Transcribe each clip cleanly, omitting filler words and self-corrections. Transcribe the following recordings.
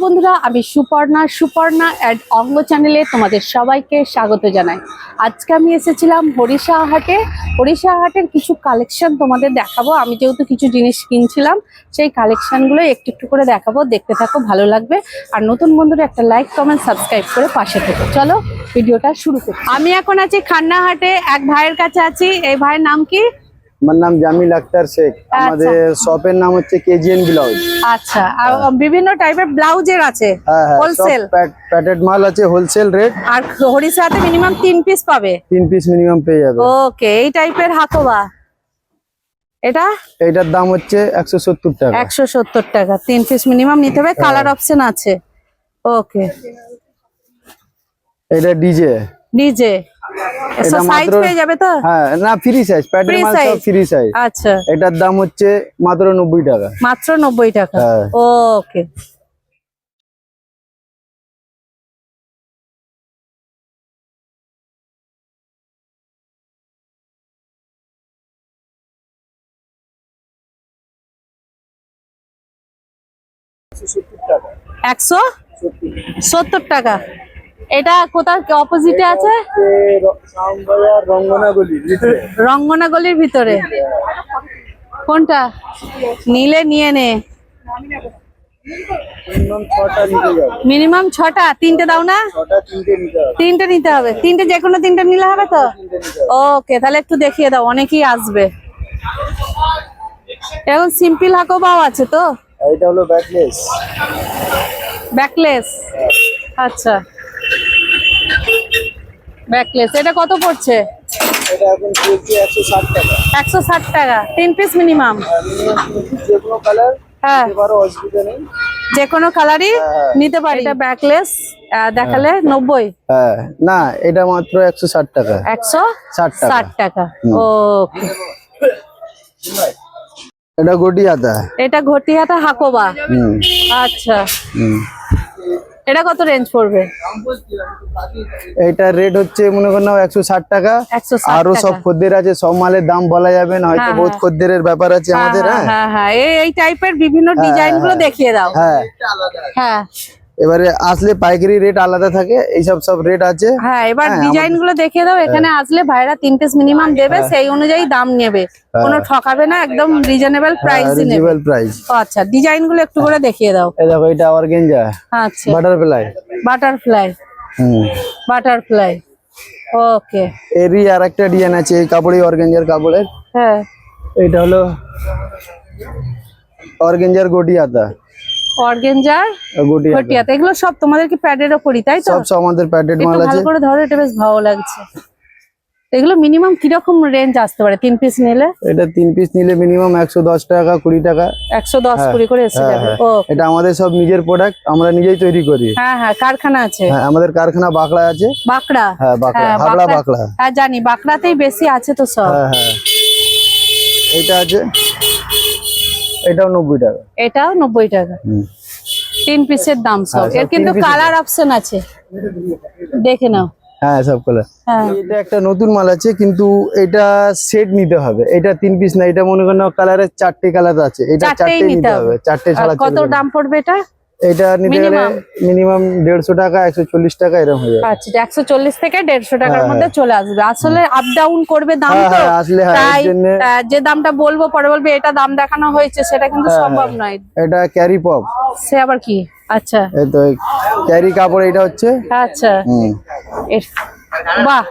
বন্ধুরা, আমি সুপর্ণা এড অঙ্গ চ্যানেলে তোমাদের সবাইকে স্বাগত জানাই। আজকে আমি এসেছিলাম হরিষা হাটের কিছু কালেকশন তোমাদের দেখাবো। আমি যেহেতু কিছু জিনিস কিনছিলাম, সেই কালেকশনগুলো একটু একটু করে দেখাবো, দেখতে থাকো, ভালো লাগবে। আর নতুন বন্ধুরা একটা লাইক কমেন্ট সাবস্ক্রাইব করে পাশে থেকো। চলো ভিডিওটা শুরু করি। আমি এখন আছি খান্না হাটে, এক ভাইয়ের কাছে আছি। এই ভাইয়ের নাম কি? আমার নাম জামিল আক্তার শেখ। আমাদের শপের নাম হচ্ছে কেজিএন ব্লাউজ। আচ্ছা, বিভিন্ন টাইপের ব্লাউজের আছে, হোলসেল প্যাকেট মাল আছে, হোলসেল রেট। আর হরিষাতে মিনিমাম 3 পিস পাবে, 3 পিস মিনিমাম পেয়ে যাবে। ওকে। এই টাইপের হাতোবা, এটার দাম হচ্ছে 170 টাকা। 170 টাকা, 3 পিস মিনিমাম নিতে হবে। কালার অপশন আছে, ওকে। এটা ডিজে এটা সাইজ পেয়ে যাবে তো? হ্যাঁ, না ফ্রি সাইজ, প্যাকেট মাল সব ফ্রি সাইজ। আচ্ছা, এটার দাম হচ্ছে মাত্র 90 টাকা। মাত্র 90 টাকা, ওকে। টাকা 170 টাকা। এটা কোথার অপোজিটে আছে? রঙ্গনা গলির ভিতরে। কোনটা নিলে নিয়ে নে। মিনিমাম 6টা, 3টে দাও না? 3টে নিতে হবে। 3টে, যে কোনো 3টে নিলে হবে তো? ওকে, তাহলে একটু দেখিয়ে দাও, অনেকেই আসবে। এখন সিম্পল হাকোবাও আছে তো? এটা হলো ব্যাকলেস। আচ্ছা, ব্যাকলেস। এটা কত পড়ছে? এটা এখন চলছে 160 টাকা। 160 টাকা, 3 পিস মিনিমাম। যে কোনো কালার হ্যাঁ, নিতে পারো, অসুবিধা নেই। যে কোনো কালারই নিতে পারি। এটা ব্যাকলেস দেখালে 90। হ্যাঁ, না এটা মাত্র 160 টাকা। 160 টাকা, ওকে। এটা গটি হাতা। এটা ঘটি হাতা হাকোবা। আচ্ছা, এটা কত রেঞ্জ পড়বে? এটা রেট হচ্ছে মনে করেন 160 টাকা। 160 আরো সব খদ্দের আছে, সব মালের দাম বলা যাবে না, হয়তো বহুত খদ্দের ব্যাপার আছে আমাদের। হ্যাঁ হ্যাঁ, এই টাইপের বিভিন্ন ডিজাইন গুলো দেখিয়ে দাও। হ্যাঁ হ্যাঁ, এবারে আসলে পাইকারি রেট আলাদা থাকে, এইসব সব রেট আছে। হ্যাঁ, এবার ডিজাইন গুলো দেখিয়ে দাও। এখানে আসলে ভাইরা 3 পিস মিনিমাম দেবে, সেই অনুযায়ী দাম নেবে, কোনো ঠকাবে না, একদম রিজনেবল প্রাইসই নেবে। আচ্ছা, ডিজাইন গুলো একটু করে দেখিয়ে দাও। এই দেখো, এটা অর্গানজা। আচ্ছা, বাটারফ্লাই, ওকে। এরই আরেকটা ডিজাইন আছে, এই কাপড়ে অর্গানজার কাপড়ের। হ্যাঁ, এটা হলো অর্গানজার গটি হাতা। অর্গানজার গটি হাতা, এগুলো সব তোমাদের কি প্যাডের উপরই, তাই তো? সব আমাদের প্যাডেড মাল আছে। ভালো করে ধরো, এটা বেশ ভালো লাগছে। এগুলো মিনিমাম কিরকম রেঞ্জ আসতে পারে 3 পিস নিলে? এটা 3 পিস নিলে মিনিমাম 110 টাকা, 20 টাকা, 110-20 করে এসে যাবে। এটা আমাদের সব নিজের প্রোডাক্ট, আমরা নিজেই তৈরি করি। হ্যাঁ হ্যাঁ, কারখানা আছে। হ্যাঁ, আমাদের কারখানা বাঁকড়া আছে। বাঁকড়া? হ্যাঁ, বাঁকড়া, বাঁকড়া। হ্যাঁ জানি, বাঁকড়াতেই বেশি আছে তো সব। হ্যাঁ হ্যাঁ, এটা আছে, এটাও 90 টাকা। এটাও 90 টাকা, 3 পিসের দাম সব। এর কিন্তু কালার অপশন আছে, দেখে নাও। হ্যাঁ, সব কালার। এটা একটা নতুন মাল আছে, কিন্তু এটা সেট নিতে হবে। এটা 3 পিস না, এটা মনে করেন কালারের 4টে কালার আছে, এটা 4টে নিতে হবে। 4টে ছাড়া কত দাম পড়বে এটা? এটা নিতে গেলে মিনিমাম 150 টাকা, 140 টাকা এরকম হয়ে যাবে। আচ্ছা, 140 থেকে 150 টাকার মধ্যে চলে আসবে। আসলে আপ ডাউন করবে দাম তো, তাই যে দামটা বলবো পরে বলবে এটা দাম দেখানো হয়েছে, সেটা কিন্তু সম্ভব নয়। এটা ক্যারি পপ, সে আবার কি? আচ্ছা, এই তো ক্যারি কাপড় এটা হচ্ছে। আচ্ছা, বাহ,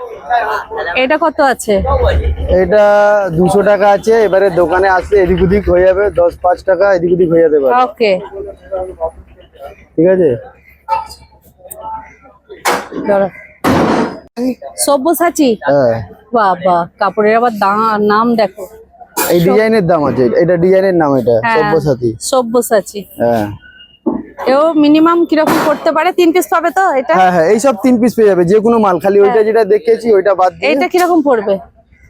এটা কত আছে? এটা 200 টাকা আছে। এবারে দোকানে আসলে এদিক ওদিক হয়ে যাবে, 10-5 টাকা এদিক ওদিক হয়ে যেতে পারে। ওকে, ঠিক আছে। সব্যসাচী, হ্যাঁ, বাবা, কাপড়ের আবার নাম দেখো। এই ডিজাইনের দাম আছে, এটা ডিজাইনের নাম, এটা সব্যসাচী। হ্যাঁ, এও মিনিমাম কিরকম করতে পারে? 3 পিস পাবে তো এটা? হ্যাঁ হ্যাঁ, এই সব 3 পিস পেয়ে যাবে, যে কোনো মাল, খালি ওইটা যেটা দেখেছি ওইটা বাদ দিয়ে। এটা কিরকম পড়বে?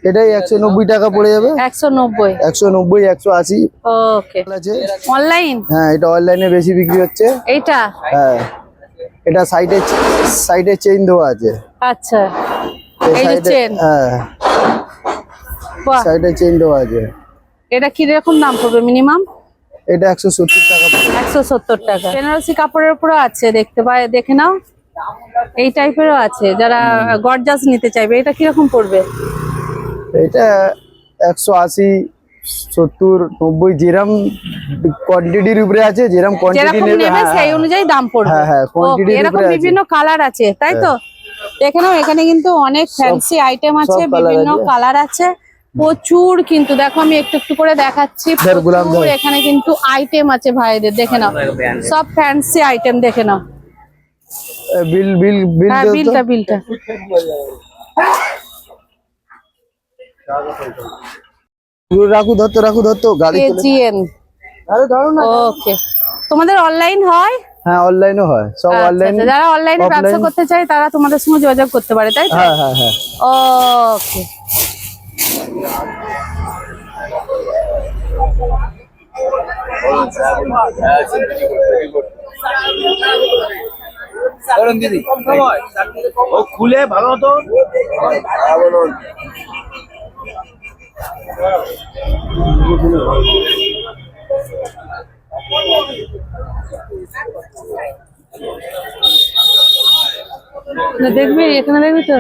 এটাই 190 টাকা পড়ে যাবে। 190, 180। ওকে। অনলাইন? হ্যাঁ, এটা অনলাইনে বেশি বিক্রি হচ্ছে। এইটা? হ্যাঁ, এটা সাইডে চেইন দেওয়া আছে। আচ্ছা, এই যে চেইন। হ্যাঁ, সাইডে চেইন দেওয়া আছে। এটা কি রকম দাম পড়বে মিনিমাম? এটা 170 টাকা পড়বে। 170 টাকা। বেনারসি কাপড়ের উপরও আছে, দেখে নাও, এই টাইপেরও আছে যারা গর্জাস নিতে চাইবে। এটা কিরকম পড়বে? এটা 180, 70, 90 যেরকম কোয়ান্টিটির উপরে আছে, যেরকম কোয়ান্টিটি যেরকম নেবে নেবে সেই অনুযায়ী দাম পড়বে। হ্যাঁ হ্যাঁ, কোয়ান্টিটির এরকম উপরে আছে। বিভিন্ন কালার আছে, তাই তো? দেখে নাও, এখানে কিন্তু অনেক ফ্যান্সি আইটেম আছে, সব colour বিভিন্ন আছে। কালার আছে প্রচুর। কিন্তু দেখো আমি একটু একটু করে দেখাচ্ছি, গোলাম প্রচুর ধর। এখানে কিন্তু আইটেম আছে ভাইদের। দেখে নাও, সব ফ্যান্সি আইটেম। দেখে নাও। বিল বিল বিল হ্যাঁ, দাও তো। বিলটা রাখু ধরতো গাড়ি চলে। কেজিএন। আরে ধরো না। ওকে, তোমাদের অনলাইন হয়? হ্যাঁ, অনলাইনও হয়, সব আচ্ছা, অনলাইন। আচ্ছা, যারা অনলাইনে ব্যবসা করতে চায় তারা তোমাদের সঙ্গে যোগাযোগ করতে পারে, তাই তো? হ্যাঁ হ্যাঁ হ্যাঁ। ওকে। দিদি ও খুলে ভালো হতো। দেখবি, এখানে দেখবি তো।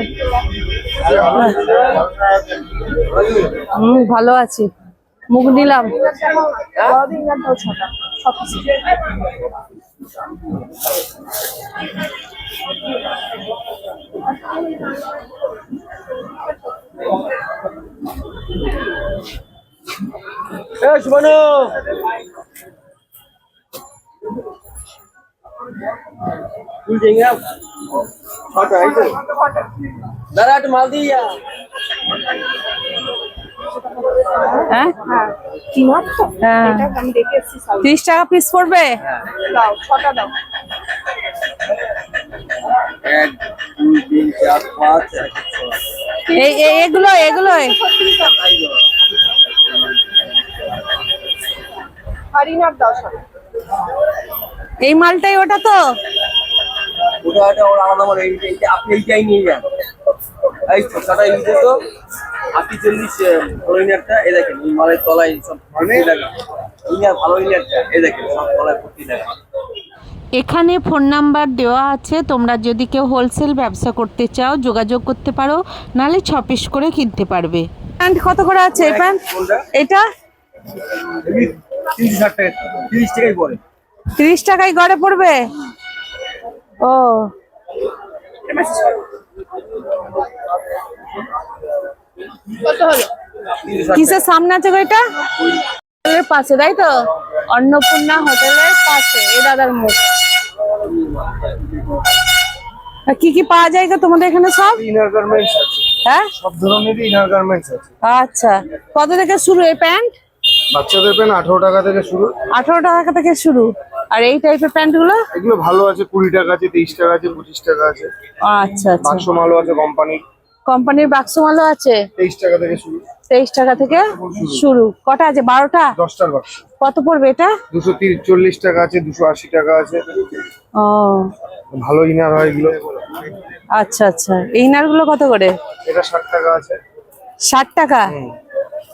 ভালো আছি, মুখ নিলাম। শুভানু দাদা একটু মাল দিয়ে যা। হ্যাঁ, 30 টাকা পিস পড়বে। 1, 2, 3, 4, 5, 6। এগুলো এই মালটাই ওটা তো। ওটা ওর আলাদা মানে আপনি এইটাই নিয়ে যান। এই ছটাই নিতে তো 80-40 হরিণেরটা এ দেখেন, এই মালের তলায় সব ভালো হরিণেরটা এ দেখেন, সব তলায় ভর্তি টাকা। এখানে ফোন নাম্বার দেওয়া আছে, তোমরা যদি কেউ হোলসেল ব্যবসা করতে চাও যোগাযোগ করতে পারো, নালে 6 পিস করে কিনতে পারবে। প্যান্ট কত করে আছে এই প্যান্ট? এটা 360 টাকা, 30 টাকাই পড়ে। 30 টাকায় গড়ে পড়বে। ও, কিসের সামনে আছে গো এটা? হোটেলের পাশে, তাই তো? অন্নপূর্ণা হোটেলের পাশে এই দাদার মুখ। কি কি পাওয়া যায় গো তোমাদের এখানে? সব ইনার গার্মেন্টস আছে, হ্যাঁ, সব ধরনেরই ইনার গার্মেন্টস আছে। আচ্ছা, কত থেকে শুরু এই প্যান্ট? বাচ্চাদের প্যান্ট 18 টাকা থেকে শুরু। 18 টাকা থেকে শুরু। আর এই টাইপের প্যান্ট গুলো? এগুলো ভালো আছে, 20 টাকা আছে, 23 টাকা আছে, 25 টাকা আছে। আচ্ছা আচ্ছা, বাক্স মালও আছে কোম্পানি, কোম্পানির বাক্স মালও আছে। 23 টাকা থেকে শুরু। 23 টাকা থেকে শুরু। কটা আছে? 12টা। 10টার বাক্স। কত পড়বে এটা? 240 টাকা আছে, 280 টাকা আছে। ও, ভালো ইনার হয় এগুলো। আচ্ছা আচ্ছা, এই ইনার গুলো কত করে? এটা 60 টাকা আছে। 60 টাকা?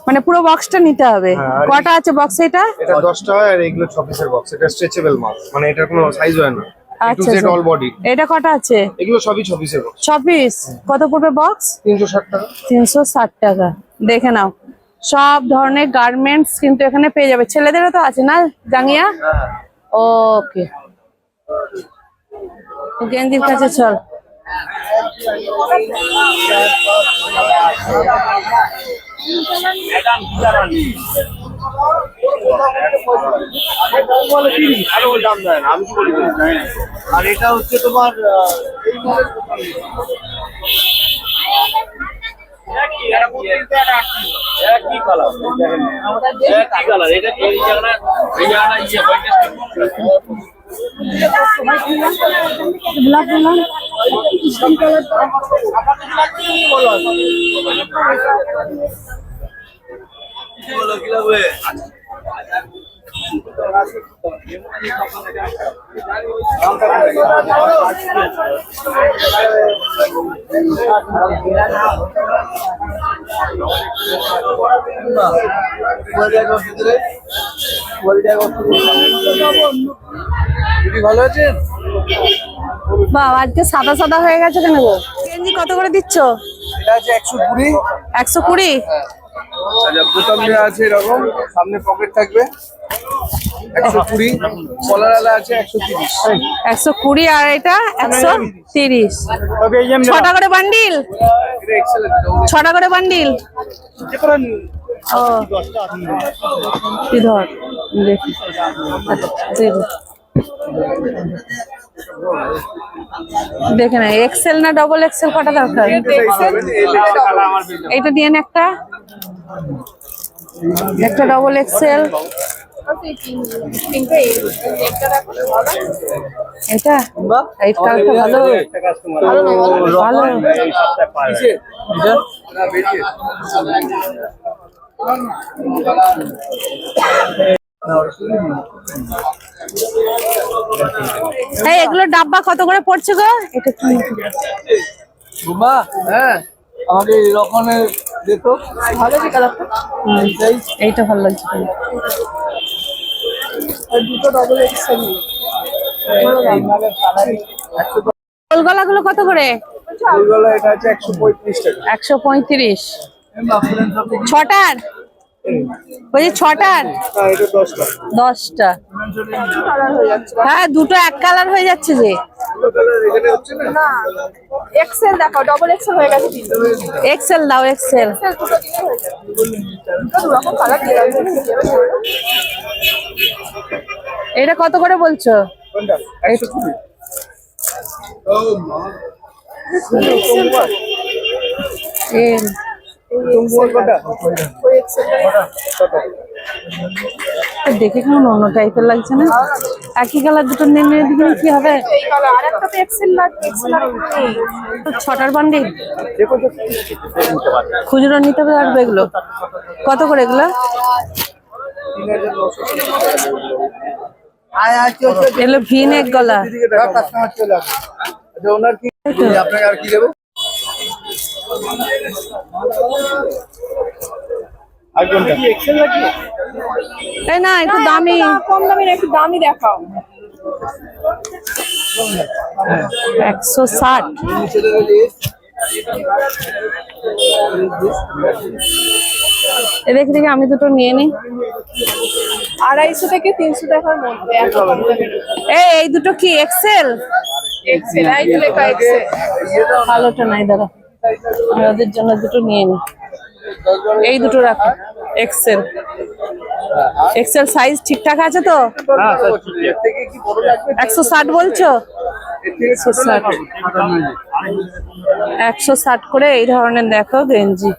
মানে পুরো বক্সটা নিতে হবে? হ্যাঁ, আর কটা আছে বক্সে এটা? এটা 10টা হয়, আর এগুলো 6 পিসের বক্স। এটা স্ট্রেচেবল মাল, মানে এটার কোনো সাইজ হয় না। আচ্ছা, সেট অল বডি। এটা কটা আছে? এগুলো সবই 6 পিসের বক্স। 6 পিস। কত পড়বে বক্স? 360 টাকা। 360 টাকা। দেখে নাও, সব ধরনের গার্মেন্টস কিন্তু এখানে পেয়ে যাবে। ছেলেদেরও তো আছে না জাঙ্গিয়া? ওকে, গেঞ্জির কাছে চল। আর এটা হচ্ছে তোমার একই কালার, এটা কি দিদি ভালো আছেন? বাহ, আজকে সাদা সাদা হয়ে গেছে কেন গো? গেঞ্জি কত করে দিচ্ছ? এটা আছে 120। 120। আচ্ছা, বোতাম দেওয়া আছে এরকম, সামনে পকেট থাকবে 120। কলারওয়ালা আছে 130। 120 আর এটা 130। 6টা করে বান্ডিল? এটা এক্সেল আছে, 6টা করে বান্ডিল? ও ধর দেখি। দেখে না, এক্সেল না ডবল এক্সেল কটা দরকার? এইটা দিয়ে একটা একটা ডবল এক্সেল। এটা এই কালারটা ভালো ভালো। এই এগুলো ডাব্বা কত করে পড়ছে গো? এটা কি ঘুমা? হ্যাঁ, আমাকে এই রকমের দেখো, ভালো আছে কালারটা। এইটা ভালো লাগছে। আর দুটো ডবল এক্সেল। গোলগলা গুলো কত করে? এইগুলো এটা আছে 135 টাকা। 135। 6টার? বলছি 6টার? হ্যাঁ, এটা 10 টাকা। 10টা। হ্যাঁ, দুটো এক কালার হয়ে যাচ্ছে যে। এখানে হচ্ছে না? এক্সেল দেখাও, ডবল এক্সেল হয়ে গেছে কিন্তু। এক্সেল দাও, এক্সেল। দুরকম কালার দিয়ে আছে। এটা কত করে বলছো? কোনটা? 120। ও মা, এম। কোনটা? ওই এক্সেলটা দেখে কেমন অন্য টাইপের লাগছে না? একই কালার দুটো নেমে দিলে কি হবে? এই কালার, আরেকটা তো এক্সেল না, এক্সেল আর নেই। 6টার বান্ডিল খুচরো নিতে হবে। আসবে এগুলো কত করে? এগুলো এগুলো ভি নেক গলা। কাস্টমার চলে আসে। আচ্ছা, ওনার কি আপনাকে আর কি দেবো? আর কোনটা? এক্সেল নাকি? এই না, একটু দামি। কম দামি না, একটু দামি দেখাও। 160। নিচে দেখো যে দেখি দেখি, আমি দুটো নিয়ে নি। 250 থেকে 300 টাকার মধ্যে এত কম দামে। এই দুটো কি এক্সেল? এক্সেল, এই যে লেখা এক্সেল। ভালোটা নাই, দাঁড়া আমি ওদের জন্য দুটো নিয়ে নি। এই দুটো রাখো, এক্সেল। এক্সেল সাইজ ঠিকঠাক আছে তো? এর থেকে কি বড় লাগবে? 160 বলছো? এর থেকে ছোট লাগবে? 160 করে এই ধরনের দেখো গেঞ্জি।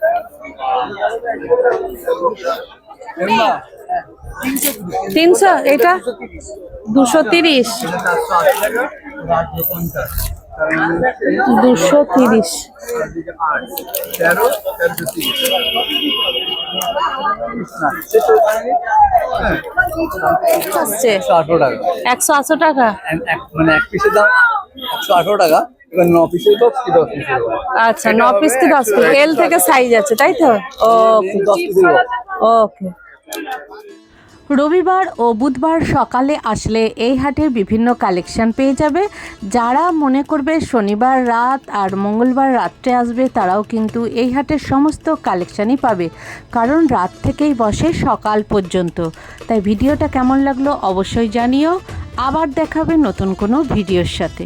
না, 300। এটা 230। 230। 13 আসছে 118 টাকা। 180 টাকা। মানে এক পিসের দাম 118 টাকা। এবার 9 পিসের বক্স কি 10 পিসের বক্স? আচ্ছা, 9 পিস কি 10 পিস? এল থেকে সাইজ আছে তাই তো? ওকে 10 পিসের বক্স। ওকে। রবিবার ও বুধবার সকালে আসলে এই হাটে বিভিন্ন কালেকশন পেয়ে যাবে। যারা মনে করবে শনিবার রাত আর মঙ্গলবার রাত্রে আসবে, তারাও কিন্তু এই হাটের সমস্ত কালেকশানই পাবে, কারণ রাত থেকেই বসে সকাল পর্যন্ত। তাই ভিডিওটা কেমন লাগলো অবশ্যই জানিও। আবার দেখাবে নতুন কোনো ভিডিওর সাথে।